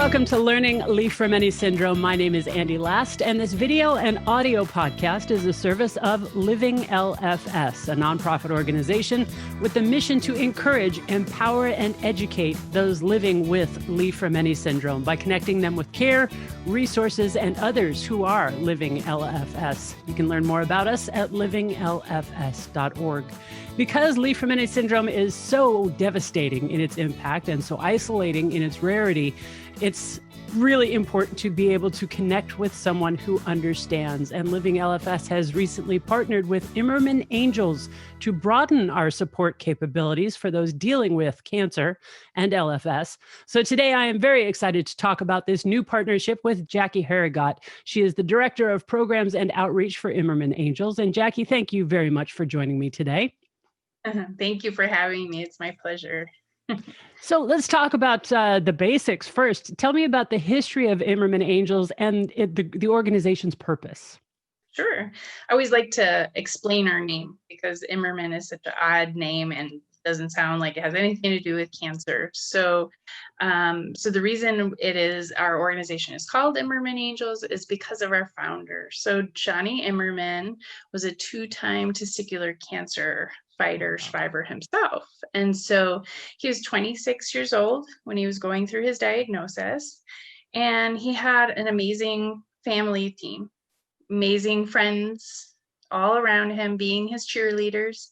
Welcome to Learning Li-Fraumeni Syndrome. My name is Andi Last, and this video and audio podcast is a service of Living LFS, a nonprofit organization with the mission to encourage, empower, and educate those living with Li-Fraumeni Syndrome by connecting them with care, resources, and others who are living LFS. You can learn more about us at livinglfs.org. Because Li-Fraumeni Syndrome is so devastating in its impact and so isolating in its rarity, it's really important to be able to connect with someone who understands. And Living LFS has recently partnered with Imerman Angels to broaden our support capabilities for those dealing with cancer and LFS. So today I am very excited to talk about this new partnership with Jackie Harrigot. She is the Director of Programs and Outreach for Imerman Angels. And Jackie, thank you very much for joining me today. Thank you for having me. It's my pleasure. So let's talk about the basics first. Tell me about the history of Imerman Angels and the organization's purpose. Sure. I always like to explain our name because Imerman is such an odd name and doesn't sound like it has anything to do with cancer. So the reason our organization is called Imerman Angels is because of our founder. So Johnny Imerman was a 2-time testicular cancer survivor himself. And so he was 26 years old when he was going through his diagnosis, and he had an amazing family team, amazing friends all around him being his cheerleaders.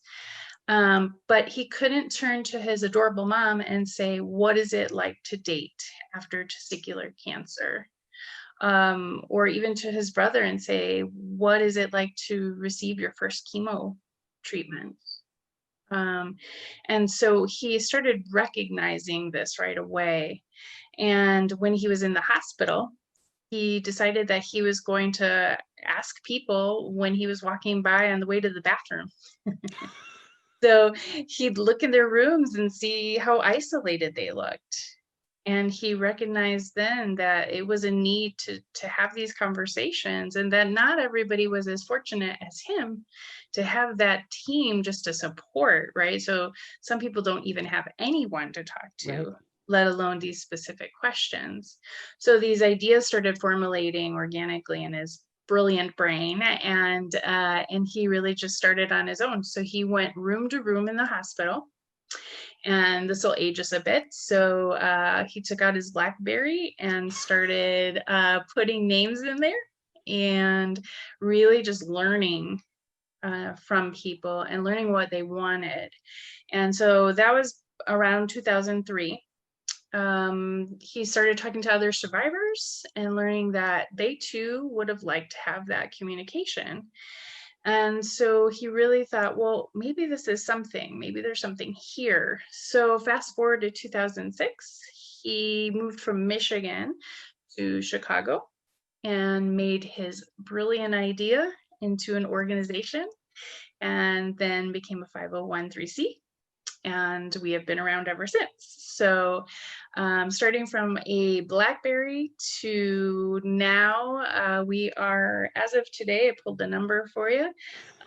But he couldn't turn to his adorable mom and say, what is it like to date after testicular cancer? Or even to his brother and say, what is it like to receive your first chemo treatment? And so he started recognizing this right away. And when he was in the hospital, he decided that he was going to ask people when he was walking by on the way to the bathroom. So he'd look in their rooms and see how isolated they looked. And he recognized then that it was a need to have these conversations, and that not everybody was as fortunate as him to have that team just to support, right? So some people don't even have anyone to talk to, right, let alone these specific questions. So these ideas started formulating organically in his brilliant brain, and he really just started on his own. So he went room to room in the hospital. And this will age us a bit. So he took out his BlackBerry and started putting names in there and really just learning from people and learning what they wanted. And so that was around 2003. He started talking to other survivors and learning that they too would have liked to have that communication. And so he really thought, well, maybe this is something, maybe there's something here. So fast forward to 2006, he moved from Michigan to Chicago and made his brilliant idea into an organization, and then became a 501(c)(3). And we have been around ever since. So starting from a BlackBerry to now, we are, as of today, I pulled the number for you,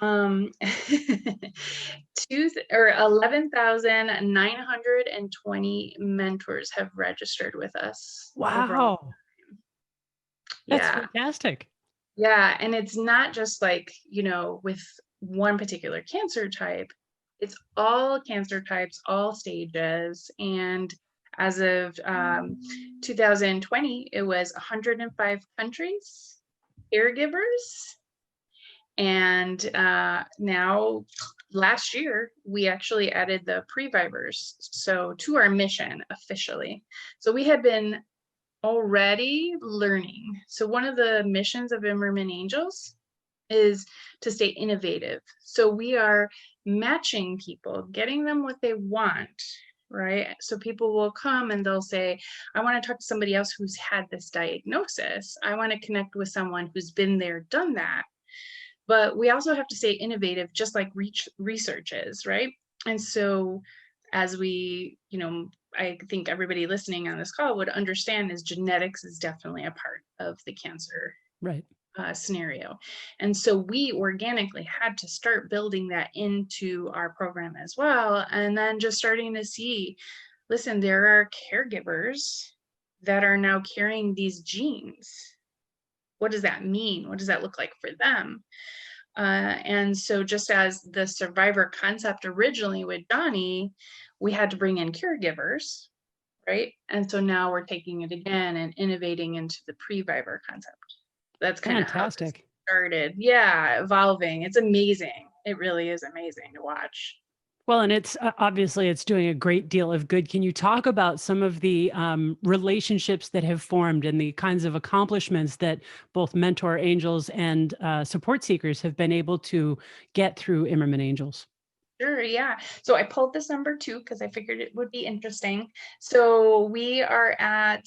11,920 mentors have registered with us. Wow. That's fantastic. Yeah. And it's not just like, with one particular cancer type. It's all cancer types, all stages. And as of 2020, it was 105 countries, caregivers. And now, last year, we actually added the previvors to our mission officially. So we had been already learning. So one of the missions of Imerman Angels is to stay innovative. So we are matching people, getting them what they want, right? So people will come and they'll say, I want to talk to somebody else who's had this diagnosis. I want to connect with someone who's been there, done that. But we also have to stay innovative, just like research is, right? And so as we, I think everybody listening on this call would understand is genetics is definitely a part of the cancer, right, scenario. And so we organically had to start building that into our program as well. And then just starting to see, listen, there are caregivers that are now carrying these genes. What does that mean? What does that look like for them? And so just as the survivor concept originally with Donnie, we had to bring in caregivers, right? And so now we're taking it again and innovating into the pre-vivor concept. That's kind of how this started. Yeah, evolving. It's amazing. It really is amazing to watch. Well, and it's obviously it's doing a great deal of good. Can you talk about some of the relationships that have formed and the kinds of accomplishments that both mentor angels and support seekers have been able to get through Imerman Angels? Sure, yeah. So I pulled this number too because I figured it would be interesting. So we are at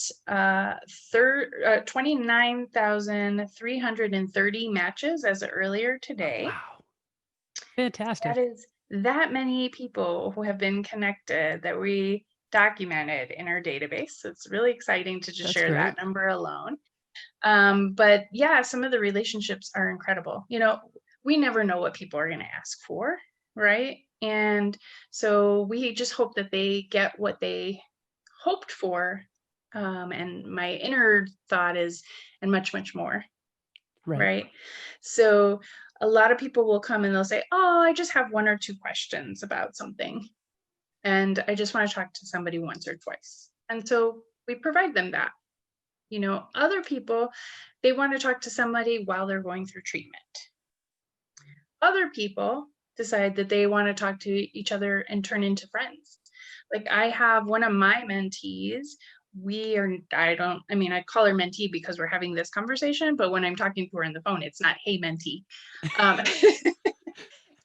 29,330 matches as of earlier today. Oh, wow. Fantastic. That is that many people who have been connected that we documented in our database. So it's really exciting to just share that number alone. But yeah, some of the relationships are incredible. You know, we never know what people are going to ask for, right? And so we just hope that they get what they hoped for. And my inner thought is, and much, much more, right? So a lot of people will come and they'll say, oh, I just have 1 or 2 questions about something. And I just want to talk to somebody once or twice. And so we provide them that. You know, other people, they want to talk to somebody while they're going through treatment. Other people decide that they want to talk to each other and turn into friends. Like I have one of my mentees, I call her mentee because we're having this conversation, but when I'm talking to her on the phone, it's not, hey, mentee.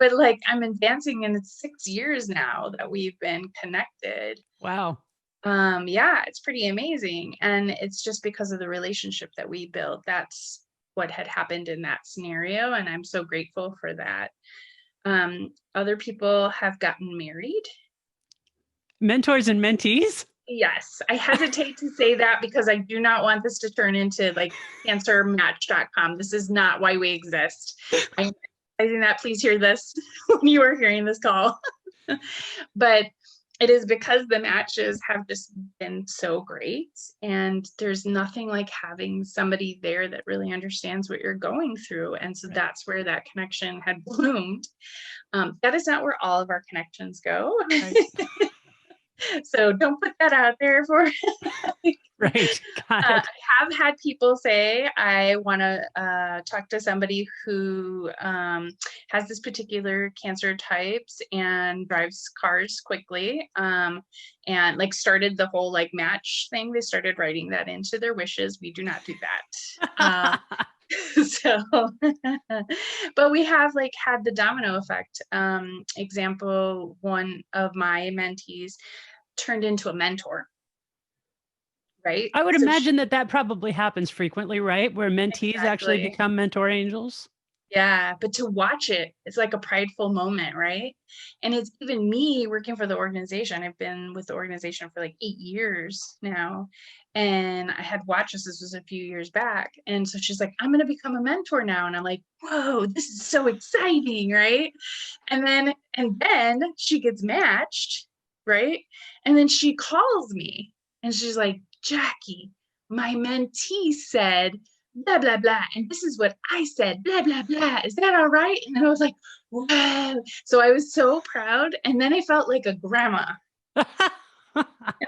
But like I'm advancing and it's 6 years now that we've been connected. Wow. Yeah, it's pretty amazing. And it's just because of the relationship that we built. That's what had happened in that scenario. And I'm so grateful for that. Other people have gotten married. Mentors and mentees? Yes, I hesitate to say that because I do not want this to turn into like cancermatch.com. This is not why we exist. I'm realizing that. Please hear this when you are hearing this call. But it is because the matches have just been so great. And there's nothing like having somebody there that really understands what you're going through. And so that's where that connection had bloomed. That is not where all of our connections go. Right. So don't put that out there for right. Got it. I have had people say, I want to talk to somebody who has this particular cancer types and drives cars quickly, and like started the whole like match thing. They started writing that into their wishes. We do not do that. So, but we have like had the domino effect. Example, one of my mentees turned into a mentor. Right. I would imagine that probably happens frequently, right? Where mentees actually become mentor angels. Yeah. But to watch it, it's like a prideful moment, right? And it's even me working for the organization. I've been with the organization for like 8 years now. And I had watched this was a few years back. And so she's like, I'm going to become a mentor now. And I'm like, whoa, this is so exciting, right? And then she gets matched, right? And then she calls me and she's like, Jackie, my mentee said, blah, blah, blah. And this is what I said, blah, blah, blah. Is that all right? And then I was like, wow. So I was so proud. And then I felt like a grandma. And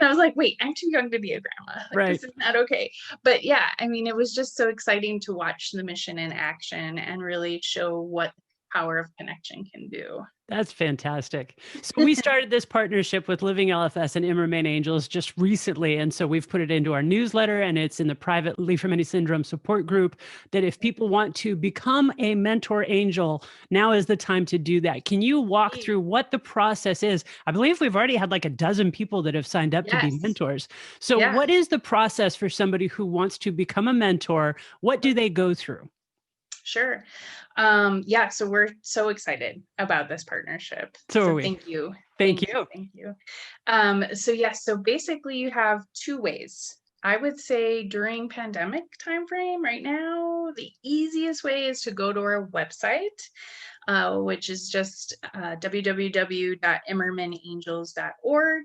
I was like, wait, I'm too young to be a grandma. Like, this is not okay. But yeah, I mean, it was just so exciting to watch the mission in action and really show what the power of connection can do. That's fantastic. So we started this partnership with Living LFS and Imerman Angels just recently. And so we've put it into our newsletter and it's in the private Li-Fraumeni Syndrome support group that if people want to become a mentor angel, now is the time to do that. Can you walk through what the process is? I believe we've already had like a dozen people that have signed up to be mentors. So what is the process for somebody who wants to become a mentor? What do they go through? Sure. So we're so excited about this partnership. So thank you. Thank you. Thank you. So basically you have 2 ways. I would say during pandemic timeframe right now, the easiest way is to go to our website, which is just www.imermanangels.org.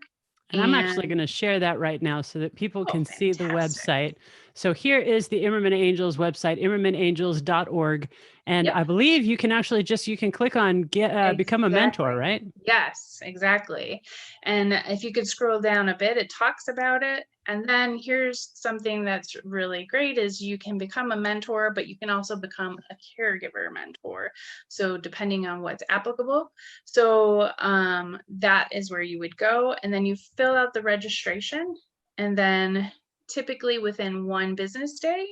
And I'm actually going to share that right now so that people can see the website. So here is the Imerman Angels website, imermanangels.org. And I believe you can actually you can click on become a mentor, right? Yes, exactly. And if you could scroll down a bit, it talks about it. And then here's something that's really great is you can become a mentor, but you can also become a caregiver mentor. So depending on what's applicable. So that is where you would go. And then you fill out the registration. And then typically within 1 business day,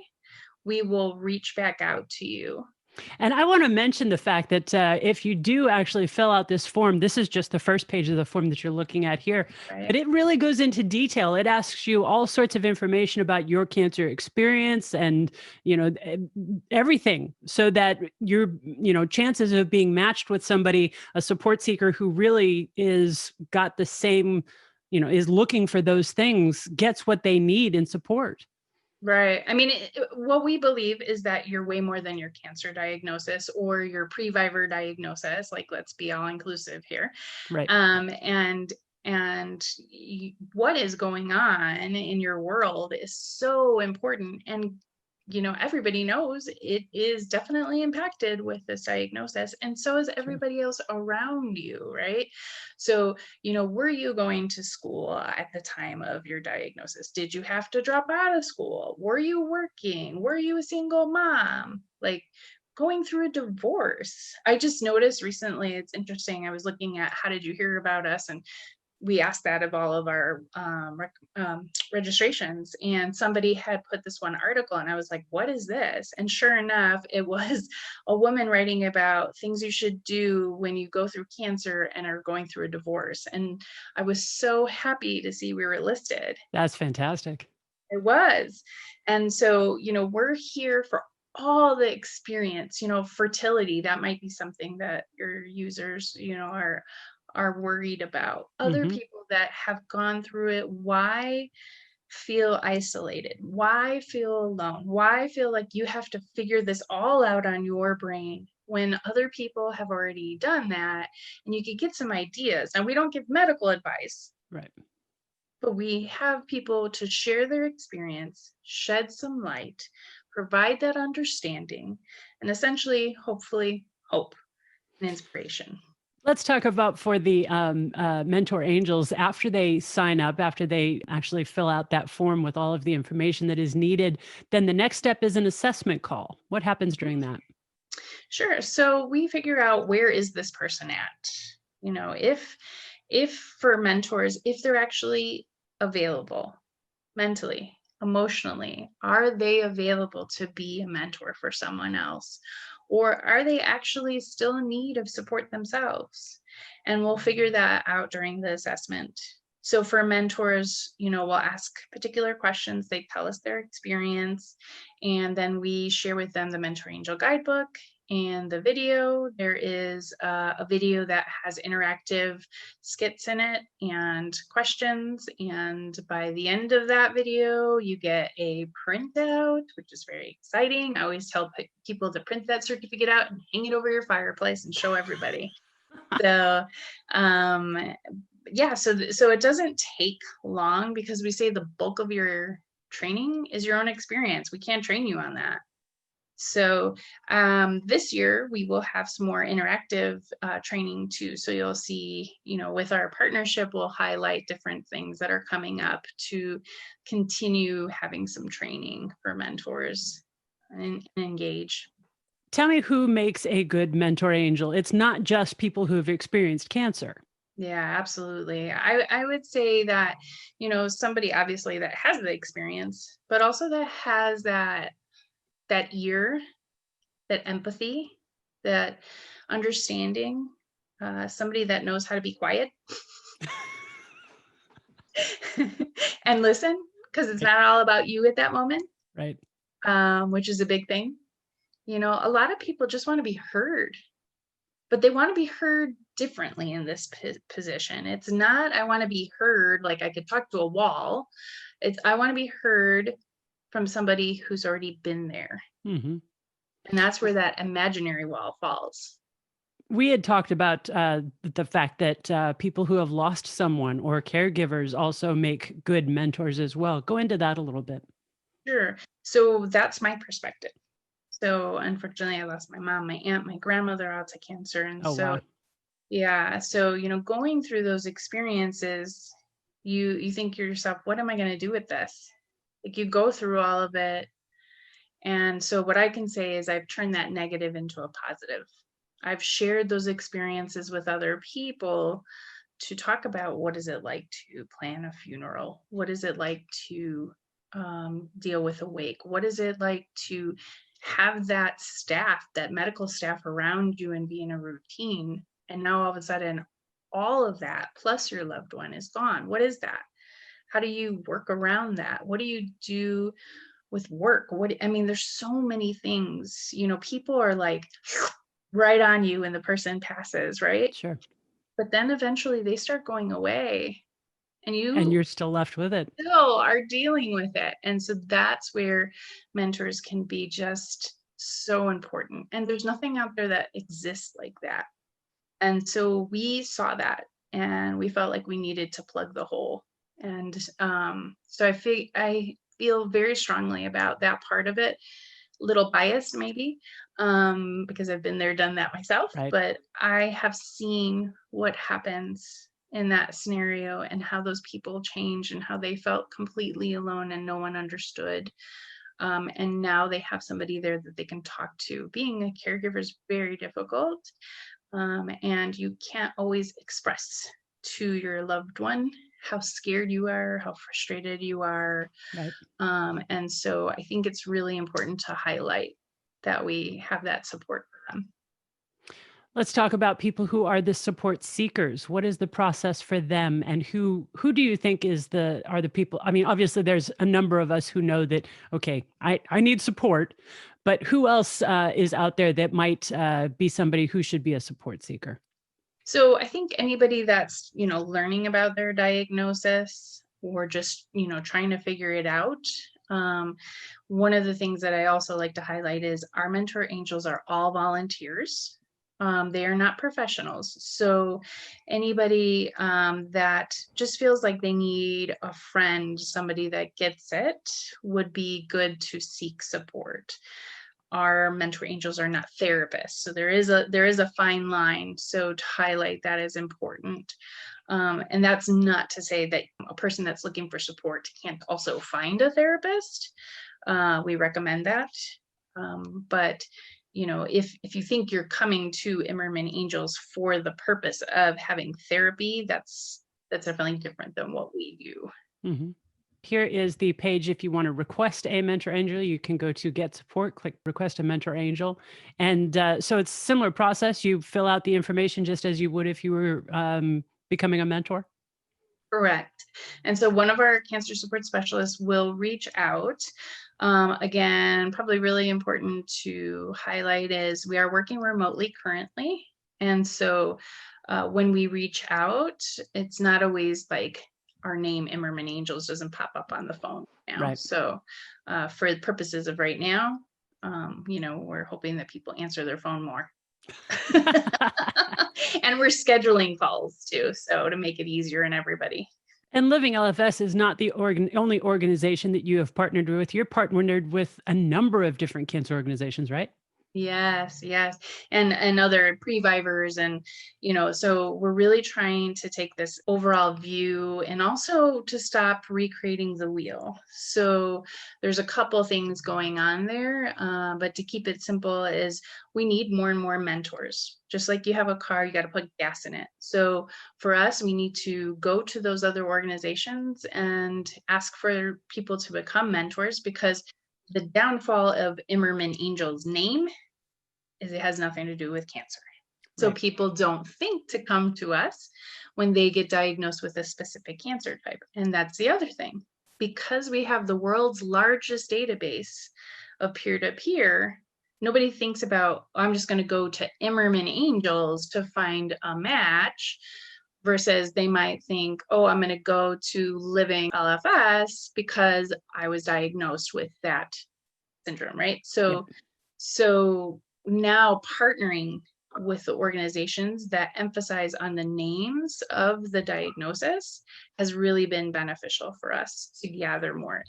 we will reach back out to you. And I want to mention the fact that if you do actually fill out this form, this is just the first page of the form that you're looking at here, but it really goes into detail. It asks you all sorts of information about your cancer experience and, everything, so that your, chances of being matched with somebody, a support seeker who really is got the same, is looking for those things, gets what they need in support. Right. I mean, what we believe is that you're way more than your cancer diagnosis or your pre-Viver diagnosis. Like, let's be all inclusive here. Right. And what is going on in your world is so important. And everybody knows it is definitely impacted with this diagnosis, and so is everybody else around you, right? So, were you going to school at the time of your diagnosis? Did you have to drop out of school? Were you working? Were you a single mom? Like, going through a divorce. I just noticed recently, it's interesting, I was looking at how did you hear about us, and we asked that of all of our registrations, and somebody had put this one article, and I was like, what is this? And sure enough, it was a woman writing about things you should do when you go through cancer and are going through a divorce. And I was so happy to see we were listed. That's fantastic. It was. And so, we're here for all the experience, fertility, that might be something that your users, are worried about. Other people that have gone through it, why feel isolated? Why feel alone? Why feel like you have to figure this all out on your brain when other people have already done that, and you could get some ideas? Now, we don't give medical advice. Right. But we have people to share their experience, shed some light, provide that understanding, and essentially, hopefully, hope and inspiration. Let's talk about for the Mentor Angels, after they sign up, after they actually fill out that form with all of the information that is needed, then the next step is an assessment call. What happens during that? Sure. So we figure out, where is this person at? If for mentors, if they're actually available mentally, emotionally, are they available to be a mentor for someone else? Or are they actually still in need of support themselves? And we'll figure that out during the assessment. So for mentors, we'll ask particular questions. They tell us their experience, and then we share with them the Mentor Angel Guidebook and the video. There is a video that has interactive skits in it and questions. And by the end of that video, you get a printout, which is very exciting. I always tell people to print that certificate out and hang it over your fireplace and show everybody. So, so it doesn't take long, because we say the bulk of your training is your own experience. We can't train you on that. So this year we will have some more interactive training too. So you'll see, with our partnership, we'll highlight different things that are coming up to continue having some training for mentors and engage. Tell me, who makes a good mentor angel? It's not just people who have experienced cancer. Yeah, absolutely. I would say that, somebody obviously that has the experience, but also that has that ear, that empathy, that understanding, somebody that knows how to be quiet and listen, because it's not all about you at that moment. Right. Which is a big thing. A lot of people just want to be heard, but they want to be heard differently in this position. It's not, I want to be heard like I could talk to a wall. It's, I want to be heard from somebody who's already been there. And that's where that imaginary wall falls. We had talked about the fact that people who have lost someone or caregivers also make good mentors as well. Go into that a little bit. Sure. So that's my perspective. So unfortunately, I lost my mom, my aunt, my grandmother all to cancer. And Oh, so, wow. yeah. So, going through those experiences, you think to yourself, what am I going to do with this? Like, you go through all of it. And so what I can say is I've turned that negative into a positive. I've shared those experiences with other people to talk about what is it like to plan a funeral? What is it like to deal with a wake? What is it like to have that staff, that medical staff around you and be in a routine? And now all of a sudden, all of that plus your loved one is gone. What is that? How do you work around that? What do you do with work? There's so many things, people are like right on you when the person passes, right? Sure. But then eventually they start going away and And you you're still left with it. still are dealing with it. And so that's where mentors can be just so important. And there's nothing out there that exists like that. And so we saw that and we felt like we needed to plug the hole. And so I feel very strongly about that part of it. Little biased maybe, because I've been there, done that myself, Right. but I have seen what happens in that scenario and how those people change and how they felt completely alone and no one understood. And now they have somebody there that they can talk to. Being a caregiver is very difficult, and you can't always express to your loved one how scared you are, how frustrated you are. Right. And so I think it's really important to highlight that we have that support for them. Let's talk about people who are the support seekers. What is the process for them, and who do you think are the people? I mean, obviously there's a number of us who know that, okay, I need support, but who else is out there that might be somebody who should be a support seeker? So I think anybody that's, learning about their diagnosis or just, trying to figure it out. One of the things that I also like to highlight is our mentor angels are all volunteers. They are not professionals. So anybody that just feels like they need a friend, somebody that gets it, would be good to seek support. Our mentor angels are not therapists, so there is a fine line. So to highlight that is important. And that's not to say that a person that's looking for support can't also find a therapist. We recommend that. But if you think you're coming to Imerman Angels for the purpose of having therapy, that's definitely different than what we do. Mm-hmm. Here is the page. If you want to request a mentor angel, you can go to Get Support, click Request a Mentor Angel. And so it's a similar process. You fill out the information just as you would if you were becoming a mentor. Correct. And so one of our cancer support specialists will reach out. Again, probably really important to highlight is we are working remotely currently. And so when we reach out, it's not always like our name, Imerman Angels, doesn't pop up on the phone now. Right. So for the purposes of right now, we're hoping that people answer their phone more. And we're scheduling calls too, so to make it easier on everybody. And Living LFS is not the only organization that you have partnered with. You're partnered with a number of different cancer organizations, right? Yes, yes. And other previvors and, so we're really trying to take this overall view and also to stop recreating the wheel. So there's a couple things going on there, but to keep it simple is we need more and more mentors. Just like you have a car, you got to put gas in it. So for us, we need to go to those other organizations and ask for people to become mentors, because the downfall of Imerman Angels' name is it has nothing to do with cancer. So Right. people don't think to come to us when they get diagnosed with a specific cancer type. And that's the other thing. Because we have the world's largest database of peer-to-peer, nobody thinks about, I'm just going to go to Imerman Angels to find a match, versus they might think, oh, I'm going to go to Living LFS because I was diagnosed with that syndrome, right? So now partnering with the organizations that emphasize on the names of the diagnosis has really been beneficial for us to gather more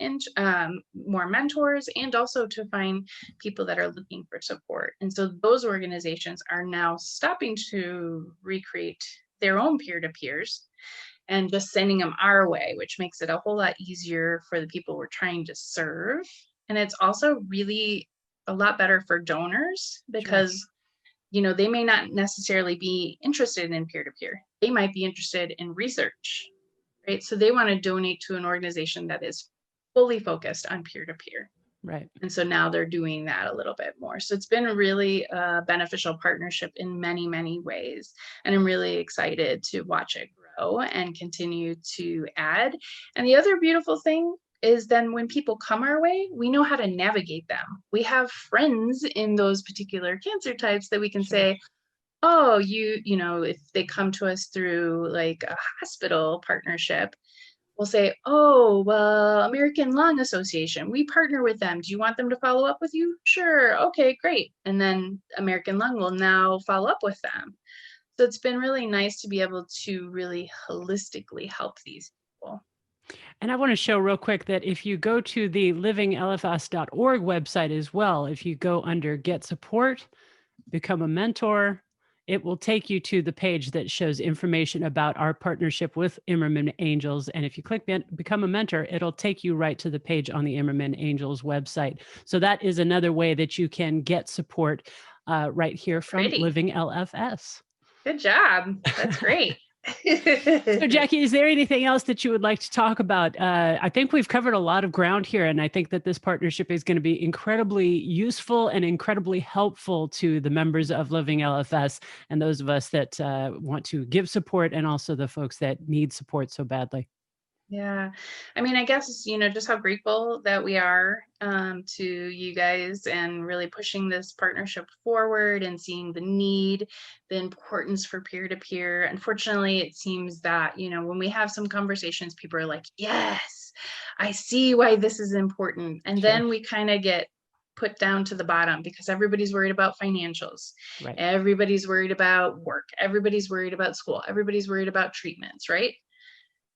mentors, and also to find people that are looking for support. And so those organizations are now stopping to recreate their own peer-to-peers and just sending them our way, which makes it a whole lot easier for the people we're trying to serve. And it's also really a lot better for donors because, Sure. you know, they may not necessarily be interested in peer-to-peer. They might be interested in research, right? So they want to donate to an organization that is fully focused on peer-to-peer. Right. And so now they're doing that a little bit more. So it's been a really beneficial partnership in many, many ways. And I'm really excited to watch it grow and continue to add. And the other beautiful thing is then when people come our way, we know how to navigate them. We have friends in those particular cancer types that we can Sure. say, oh, you know, if they come to us through like a hospital partnership, we'll say, oh, well, American Lung Association, we partner with them. Do you want them to follow up with you? Sure. Okay, great. And then American Lung will now follow up with them. So it's been really nice to be able to really holistically help these people. And I want to show real quick that if you go to the livinglfs.org website as well, if you go under Get Support, Become a Mentor, it will take you to the page that shows information about our partnership with Imerman Angels. And if you click Become a Mentor, it'll take you right to the page on the Imerman Angels website. So that is another way that you can get support right here from Pretty. Living LFS. Good job. That's great. So Jackie, is there anything else that you would like to talk about? I think we've covered a lot of ground here, and I think that this partnership is going to be incredibly useful and incredibly helpful to the members of Living LFS and those of us that want to give support, and also the folks that need support so badly. Yeah. I mean, I guess, you know, just how grateful that we are to you guys and really pushing this partnership forward and seeing the need, the importance for peer-to-peer. Unfortunately, it seems that, you know, when we have some conversations, people are like, yes, I see why this is important. And Sure. then we kind of get put down to the bottom because everybody's worried about financials. Right. Everybody's worried about work. Everybody's worried about school. Everybody's worried about treatments, right?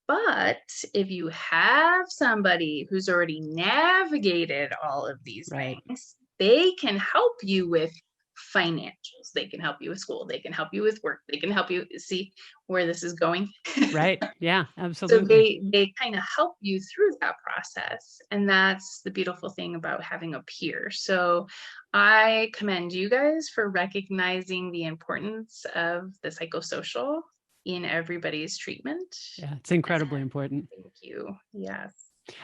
But if you have somebody who's already navigated all of these things, they can help you with financials. They can help you with school. They can help you with work. They can help you see where this is going. Right. Yeah, So absolutely. they kind of help you through that process. And that's the beautiful thing about having a peer. So I commend you guys for recognizing the importance of the psychosocial in everybody's treatment. Yeah, it's incredibly important. Thank you. Yes.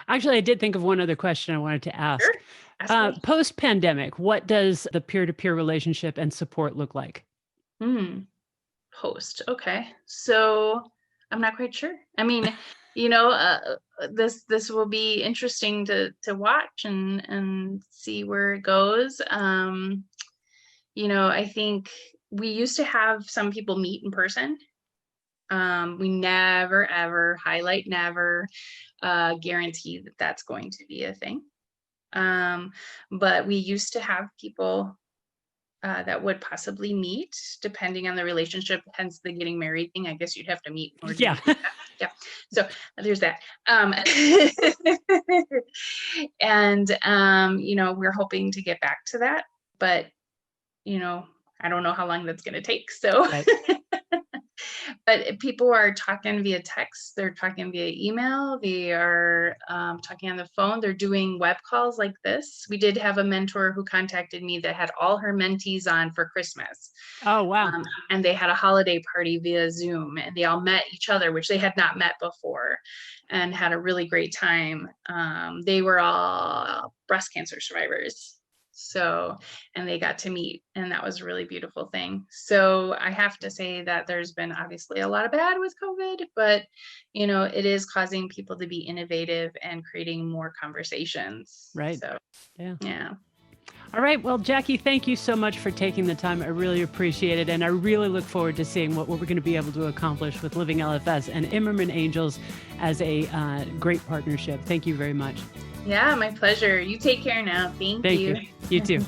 Actually, I did think of one other question I wanted to ask. Sure. Ask me. Post-pandemic, what does the peer-to-peer relationship and support look like? Post. Okay. So I'm not quite sure. I mean, you know, this will be interesting to watch and see where it goes. You know, I think we used to have some people meet in person. We never, ever highlight, never guarantee that that's going to be a thing. But we used to have people that would possibly meet depending on the relationship, hence the getting married thing. I guess you'd have to meet. Yeah. Yeah. So there's that. And, you know, we're hoping to get back to that, but, you know, I don't know how long that's going to take. So, Right. but people are talking via text, they're talking via email, they are talking on the phone, they're doing web calls like this. We did have a mentor who contacted me that had all her mentees on for Christmas. Oh, wow. And they had a holiday party via Zoom, and they all met each other, which they had not met before, and had a really great time. They were all breast cancer survivors. So, and they got to meet, and that was a really beautiful thing. So I have to say that there's been obviously a lot of bad with COVID, but, you know, it is causing people to be innovative and creating more conversations. Right. So, yeah. All right. Well, Jackie, thank you so much for taking the time. I really appreciate it. And I really look forward to seeing what we're going to be able to accomplish with Living LFS and Imerman Angels as a great partnership. Thank you very much. Yeah, my pleasure. You take care now. Thank you. You too.